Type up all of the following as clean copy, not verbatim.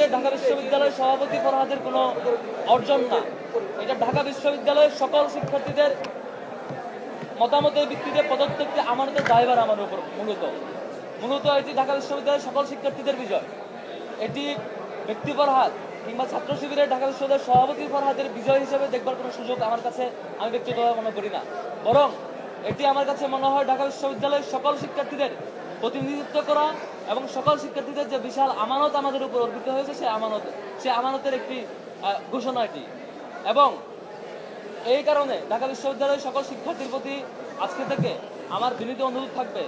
ক্ষেত্রে ঢাকা বিশ্ববিদ্যালয়ের সভাপতি ফরহাদের কোনো অর্জন না, এটা ঢাকা বিশ্ববিদ্যালয়ের সকল শিক্ষার্থীদের মতামতের ভিত্তিতে প্রদত্তকে আমানতের দায়ভার আমার উপর। মূলত এটি ঢাকা বিশ্ববিদ্যালয়ের সকল শিক্ষার্থীদের বিজয়। এটি ব্যক্তি ফরহাদ কিংবা ছাত্র শিবিরের ঢাকা বিশ্ববিদ্যালয়ের সভাপতি ফরহাদের বিজয় হিসেবে দেখবার কোনো সুযোগ আমার কাছে আমি ব্যক্তিগতভাবে মনে করি না, বরং এটি আমার কাছে মনে হয় ঢাকা বিশ্ববিদ্যালয়ের সকল শিক্ষার্থীদের প্রতিনিধিত্ব করা এবং সকল শিক্ষার্থীদের যে বিশাল আমানত আমাদের উপর অর্পিত হয়েছে সে আমানতের একটি ঘোষণা এটি। এবং এই কারণে ঢাকা বিশ্ববিদ্যালয়ের সকল শিক্ষার্থীর প্রতি আজকে থেকে আমার বিনীত অনুরোধ থাকবে,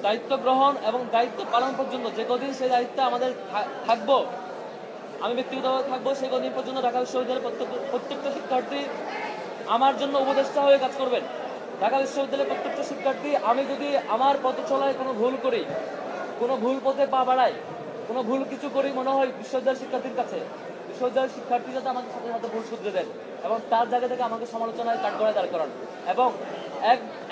দায়িত্ব গ্রহণ এবং দায়িত্ব পালন পর্যন্ত যে কদিন সেই দায়িত্বে আমাদের থাকবো, আমি ব্যক্তিগতভাবে থাকবো, সেই কদিন পর্যন্ত ঢাকা বিশ্ববিদ্যালয়ের প্রত্যেকটা শিক্ষার্থী আমার জন্য উপদেষ্টা হয়ে কাজ করবেন। ঢাকা বিশ্ববিদ্যালয়ের প্রত্যেকটা শিক্ষার্থী, আমি যদি আমার পথ চলায় কোনো ভুল করি, কোনো ভুল পথে পা বাড়াই, কোনো ভুল কিছু করি মনে হয় বিশ্ববিদ্যালয়ের শিক্ষার্থীর কাছে, বিশ্ববিদ্যালয়ের শিক্ষার্থী যাতে আমাকে সাথে সাথে ভুল শুধরে দেন এবং তার জায়গা থেকে আমাকে সমালোচনায় কাঠগড়ায় দাঁড় করান এবং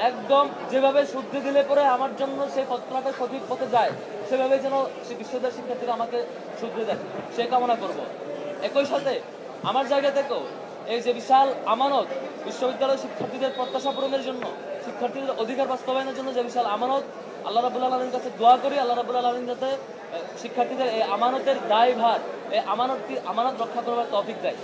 একদম যেভাবে শুদ্ধি দিলে পরে আমার জন্য সেই পথটা সঠিক পথে যায়, সেভাবে যেন সে বিশ্ববিদ্যালয়ের শিক্ষার্থীরা আমাকে শুধরে দেন, সে কামনা করব। একই সাথে আমার জায়গা থেকেও এই যে বিশাল আমানত, বিশ্ববিদ্যালয়ের শিক্ষার্থীদের প্রত্যাশা পূরণের জন্য, শিক্ষার্থীদের অধিকার বাস্তবায়নের জন্য যে বিশাল আমানত, আল্লাহ রাব্বুল আলামিনের কাছে দোয়া করি আল্লাহ রাব্বুল আলামিন যাতে শিক্ষার্থীদের এই আমানতের দায়ভার, এই আমানত রক্ষা করবার তৌফিক দেয়।